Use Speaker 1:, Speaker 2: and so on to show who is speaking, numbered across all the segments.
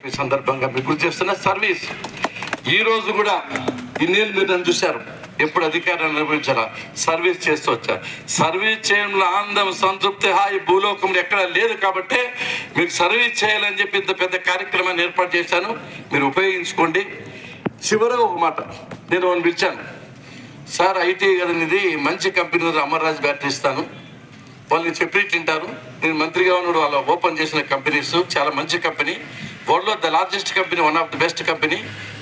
Speaker 1: ఈ సందర్భంగా మీకు గుర్తు చేస్తున్న సర్వీస్ ఈ రోజు కూడా ఇన్నేళ్ళు మీరు నన్ను చూశారు, ఎప్పుడు అధికారాన్ని నిర్వహించాలా సర్వీస్ చేస్తూ వచ్చారు. సర్వీస్ చేయడంలో ఆనందం, సంతృప్తి, హాయి భూలోకంలో ఎక్కడ లేదు. కాబట్టి మీకు సర్వీస్ చేయాలని చెప్పి ఇంత పెద్ద కార్యక్రమాన్ని ఏర్పాటు చేశాను, మీరు ఉపయోగించుకోండి. చివరగా ఒక మాట, నేను వాళ్ళని పిలిచాను, సార్ ఐటీ కదండి ఇది మంచి కంపెనీ అమర్రాజ్ బ్యాటరీ ఇస్తాను, వాళ్ళని చెప్పి తింటారు. నేను మంత్రిగా ఉన్నాడు, వాళ్ళు ఓపెన్ చేసిన కంపెనీస్ చాలా మంచి కంపెనీ, వరల్డ్లో the largest company, one of the best company.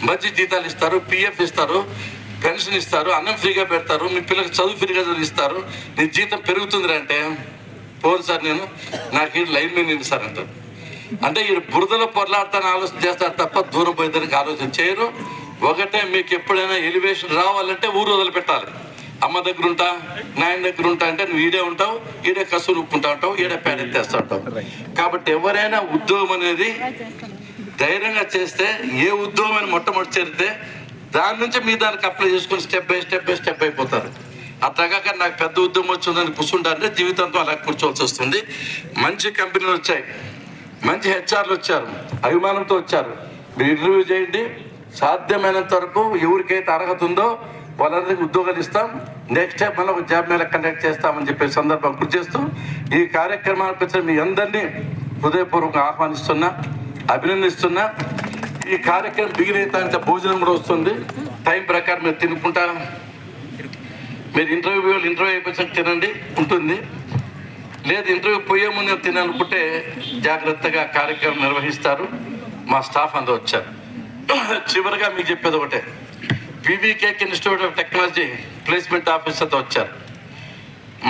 Speaker 1: మంచి జీతాలు ఇస్తారు, పిఎఫ్ ఇస్తారు, పెన్షన్ ఇస్తారు, అన్నం ఫ్రీగా పెడతారు, మీ పిల్లలకు చదువు ఫ్రీగా చదివిస్తారు, నీ జీతం పెరుగుతుంది అంటే పోదు సార్, నేను నాకు ఈ లైన్ మీద నింది సార్ అంటారు. అంటే ఈ బురదలో పొరలాడతాను ఆలోచన చేస్తారు తప్ప దూరం పోయేదానికి ఆలోచన చేయరు. ఒకటే, మీకు ఎప్పుడైనా ఎలివేషన్ రావాలంటే ఊరు వదిలిపెట్టాలి. అమ్మ దగ్గర ఉంటా, నాయన దగ్గర ఉంటా అంటే నువ్వు ఈడే ఉంటావు, ఈడే కసురు ఉప్పుకుంటా ఉంటావు, ఈడే పేడెత్తేస్తూ ఉంటావు. కాబట్టి ఎవరైనా ఉద్యోగం అనేది ధైర్యంగా చేస్తే, ఏ ఉద్యోగం అని మొట్టమొదటి చేరితే దాని నుంచి మీ దానికి అప్లై చేసుకుని స్టెప్ బై స్టెప్ అయిపోతారు. అట్లాగా నాకు పెద్ద ఉద్యోగం వచ్చిందని కూర్చుంటారంటే జీవితంతో అలా కూర్చోవలసి వస్తుంది. మంచి కంపెనీలు వచ్చాయి, మంచి హెచ్ఆర్లు వచ్చారు, అభిమానంతో వచ్చారు. మీరు ఇంటర్వ్యూ చేయండి, సాధ్యమైనంత వరకు ఎవరికైతే అర్హత ఉందో వాళ్ళందరికీ ఉద్యోగాలు ఇస్తాం. నెక్స్ట్ టైం మళ్ళీ ఒక జాబ్ మేళ కండక్ట్ చేస్తామని చెప్పే సందర్భం గుర్తు చేస్తూ ఈ కార్యక్రమానికి వచ్చిన మీ అందరినీ హృదయపూర్వకంగా ఆహ్వానిస్తున్నా, అభినందిస్తున్నా. ఈ కార్యక్రమం బిగినైతే భోజనం కూడా వస్తుంది, టైం ప్రకారం మీరు తినుకుంటా. మీరు ఇంటర్వ్యూ అయిపోయాక తినండి ఉంటుంది, లేదు ఇంటర్వ్యూ పోయే ముందు తినాలనుకుంటే జాగ్రత్తగా కార్యక్రమం నిర్వహిస్తారు. మా స్టాఫ్ అందరూ వచ్చారు. చివరిగా మీకు చెప్పేది ఒకటే, పీవీకేక్ ఇన్స్టిట్యూట్ ఆఫ్ టెక్నాలజీ ప్లేస్మెంట్ ఆఫీసర్తో వచ్చారు.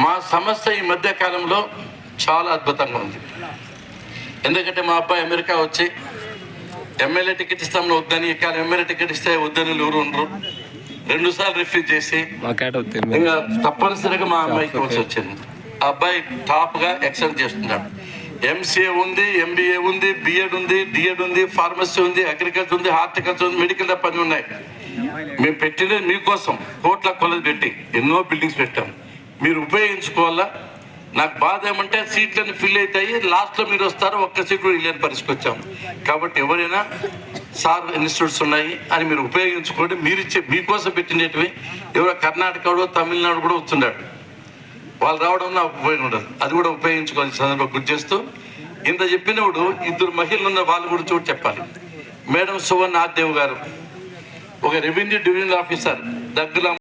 Speaker 1: మా సంస్థ ఈ మధ్య కాలంలో చాలా అద్భుతంగా ఉంది. ఎందుకంటే మా అబ్బాయి అమెరికా వచ్చి ఎమ్మెల్యే టికెట్ ఇస్తామని వద్దని, కానీ ఎమ్మెల్యే టికెట్ ఇస్తే వద్దని ఎవరు ఉండరు, 2 సార్లు రిఫ్యూజ్ చేసి ఇంకా తప్పనిసరిగా మా అమ్మాయికి వచ్చి వచ్చింది. ఆ అబ్బాయి టాప్గా ఎక్సెల్ చేస్తున్నాడు. ఎంసీఏ ఉంది, ఎంబీఏ ఉంది, బిఎడ్ ఉంది, డిఎడ్ ఉంది, ఫార్మసీ ఉంది, అగ్రికల్చర్ ఉంది, హార్టికల్చర్ ఉంది, మెడికల్ పని ఉన్నాయి. మేము పెట్టినది మీకోసం, కోట్ల కొలది పెట్టి ఎన్నో బిల్డింగ్స్ పెట్టాం, మీరు ఉపయోగించుకోవాలా. నాకు బాధ ఏమంటే సీట్లన్నీ ఫిల్ అవుతాయి, లాస్ట్లో మీరు వస్తారు, ఒక్క సీట్ కూడా ఇల్లేని పరిస్థితికి వచ్చాం. కాబట్టి ఎవరైనా సార్ ఇన్స్టిట్యూట్స్ ఉన్నాయి అని మీరు ఉపయోగించుకోండి. మీరు ఇచ్చే మీకోసం పెట్టినవి ఎవరో కర్ణాటకలో తమిళనాడు కూడా వస్తున్నాడు, వాళ్ళు రావడం నాకు ఉపయోగం ఉండదు, అది కూడా ఉపయోగించుకోవాల్సిన సందర్భం గుర్తు చేస్తూ ఇంత చెప్పినప్పుడు 2 మహిళలు ఉన్న వాళ్ళు కూడా చూడు చెప్పాలి. మేడం సువర్ణ ఆర్దేవ్ గారు ఒక రెవెన్యూ డివిజనల్ ఆఫీసర్ దగ్గర